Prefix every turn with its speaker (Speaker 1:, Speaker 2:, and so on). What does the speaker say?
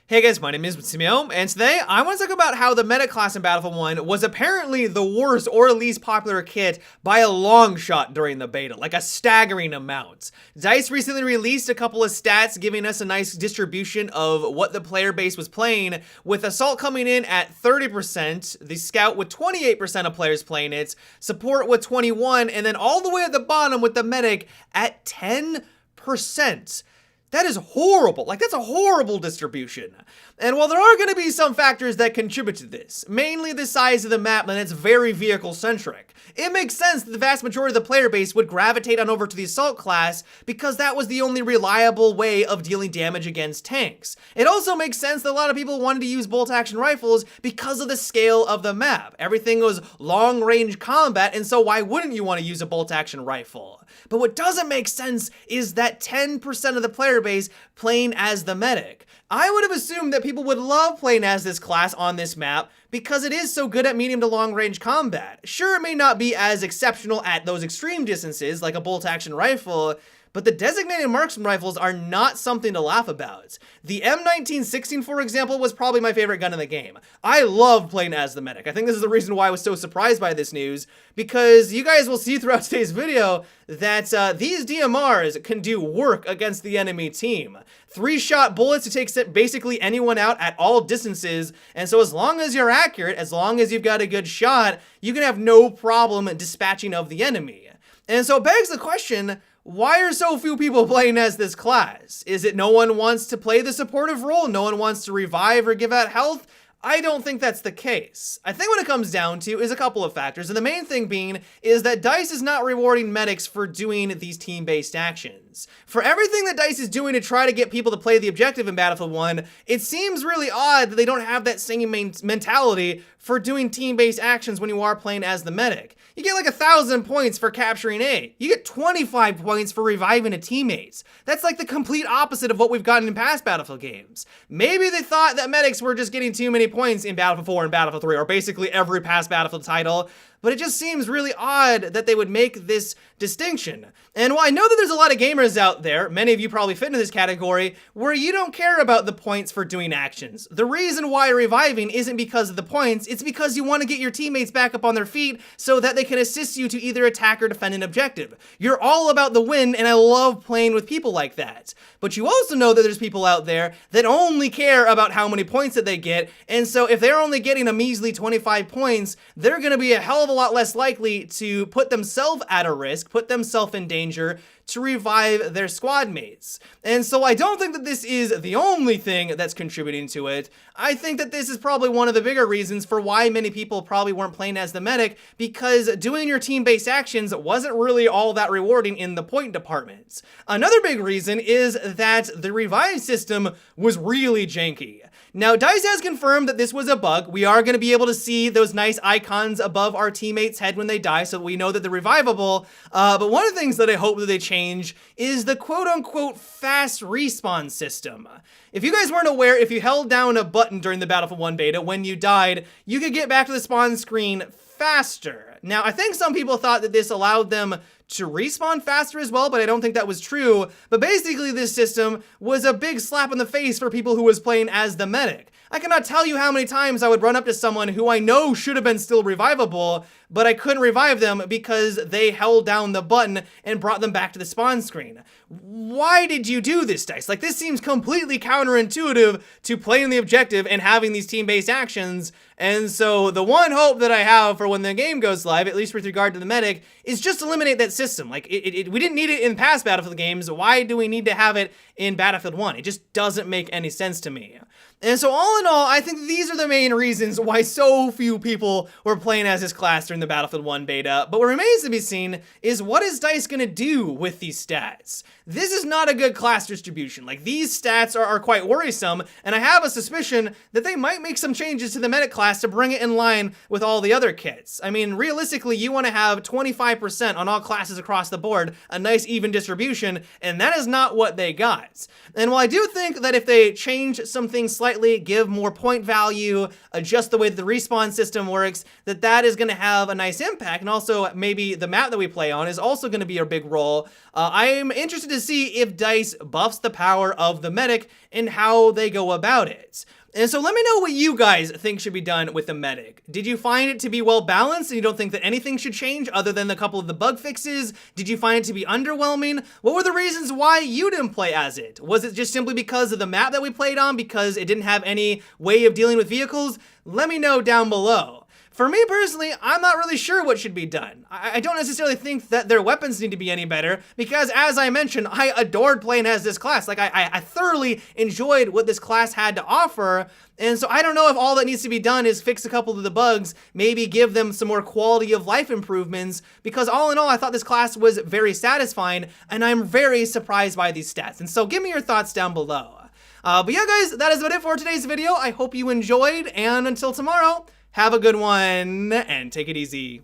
Speaker 1: Hey guys, my name is Simeo, and today I want to talk about how the medic class in Battlefield 1 was apparently the worst or least popular kit by a long shot during the beta, like a staggering amount. DICE recently released a couple of stats giving us a nice distribution of what the player base was playing, with Assault coming in at 30%, the Scout with 28% of players playing it, Support with 21%, and then all the way at the bottom with the Medic at 10%. That is horrible. Like, that's a horrible distribution. And while there are going to be some factors that contribute to this, mainly the size of the map and it's very vehicle-centric, it makes sense that the vast majority of the player base would gravitate on over to the Assault class because that was the only reliable way of dealing damage against tanks. It also makes sense that a lot of people wanted to use bolt-action rifles because of the scale of the map. Everything was long-range combat, and so why wouldn't you want to use a bolt-action rifle? But what doesn't make sense is that 10% of the player base playing as the medic. I would have assumed that people would love playing as this class on this map because it is so good at medium to long range combat. Sure, it may not be as exceptional at those extreme distances like a bolt action rifle, but the designated marksman rifles are not something to laugh about. The M1916, for example, was probably my favorite gun in the game. I love playing as the medic. I think this is the reason why I was so surprised by this news, because you guys will see throughout today's video that these DMRs can do work against the enemy team. 3-shot bullets to take basically anyone out at all distances, and so as long as you're accurate, as long as you've got a good shot, you can have no problem dispatching of the enemy. And so it begs the question, why are so few people playing as this class? Is it no one wants to play the supportive role? No one wants to revive or give out health? I don't think that's the case. I think what it comes down to is a couple of factors, and the main thing being is that DICE is not rewarding medics for doing these team-based actions. For everything that DICE is doing to try to get people to play the objective in Battlefield 1, it seems really odd that they don't have that same mentality for doing team-based actions when you are playing as the medic. You get like 1,000 points for capturing A. You get 25 points for reviving a teammate. That's like the complete opposite of what we've gotten in past Battlefield games. Maybe they thought that medics were just getting too many points in Battlefield 4 and Battlefield 3, or basically every past Battlefield title, but it just seems really odd that they would make this distinction. And while I know that there's a lot of gamers out there, many of you probably fit into this category, where you don't care about the points for doing actions. The reason why you're reviving isn't because of the points, it's because you want to get your teammates back up on their feet so that they can assist you to either attack or defend an objective. You're all about the win, and I love playing with people like that. But you also know that there's people out there that only care about how many points that they get, and so if they're only getting a measly 25 points, they're going to be a hell of a lot less likely to put themselves at a risk, put themselves in danger to revive their squad mates. And so I don't think that this is the only thing that's contributing to it. I think that this is probably one of the bigger reasons for why many people probably weren't playing as the medic, because doing your team-based actions wasn't really all that rewarding in the point department. Another big reason is that the revive system was really janky. Now, DICE has confirmed that this was a bug. We are going to be able to see those nice icons above our teammates' head when they die, so we know that they're revivable. But one of the things that I hope that they change is the quote-unquote fast respawn system. If you guys weren't aware, if you held down a button during the Battlefield 1 beta when you died, you could get back to the spawn screen faster. Now, I think some people thought that this allowed them to respawn faster as well, but I don't think that was true. But basically, this system was a big slap in the face for people who was playing as the medic. I cannot tell you how many times I would run up to someone who I know should have been still revivable, but I couldn't revive them because they held down the button and brought them back to the spawn screen. Why did you do this, DICE? Like, this seems completely counterintuitive to playing the objective and having these team-based actions. And so the one hope that I have for when the game goes live, at least with regard to the medic, is just eliminate that system. Like, we didn't need it in past Battlefield games. Why do we need to have it in Battlefield 1? It just doesn't make any sense to me. And so all in all, I think these are the main reasons why so few people were playing as this class during the Battlefield 1 beta. But what remains to be seen is, what is DICE going to do with these stats? This is not a good class distribution. Like, these stats are quite worrisome, and I have a suspicion that they might make some changes to the medic class to bring it in line with all the other kits. I mean, realistically, you want to have 25% on all classes across the board, a nice even distribution, and that is not what they got. And while I do think that if they change some things slightly, give more point value, adjust the way that the respawn system works, that is going to have have a nice impact, and also maybe the map that we play on is also going to be a big role. I'm interested to see if DICE buffs the power of the medic and how they go about it. And so let me know what you guys think should be done with the medic. Did you find it to be well balanced and you don't think that anything should change other than a couple of the bug fixes? Did you find it to be underwhelming? What were the reasons why you didn't play as it? Was it just simply because of the map that we played on, because it didn't have any way of dealing with vehicles? Let me know down below. For me personally, I'm not really sure what should be done. I don't necessarily think that their weapons need to be any better, because as I mentioned, I adored playing as this class. Like, I thoroughly enjoyed what this class had to offer, and so I don't know if all that needs to be done is fix a couple of the bugs, maybe give them some more quality of life improvements, because all in all, I thought this class was very satisfying, and I'm very surprised by these stats. And so give me your thoughts down below. But yeah, guys, that is about it for today's video. I hope you enjoyed, and until tomorrow, have a good one, and take it easy.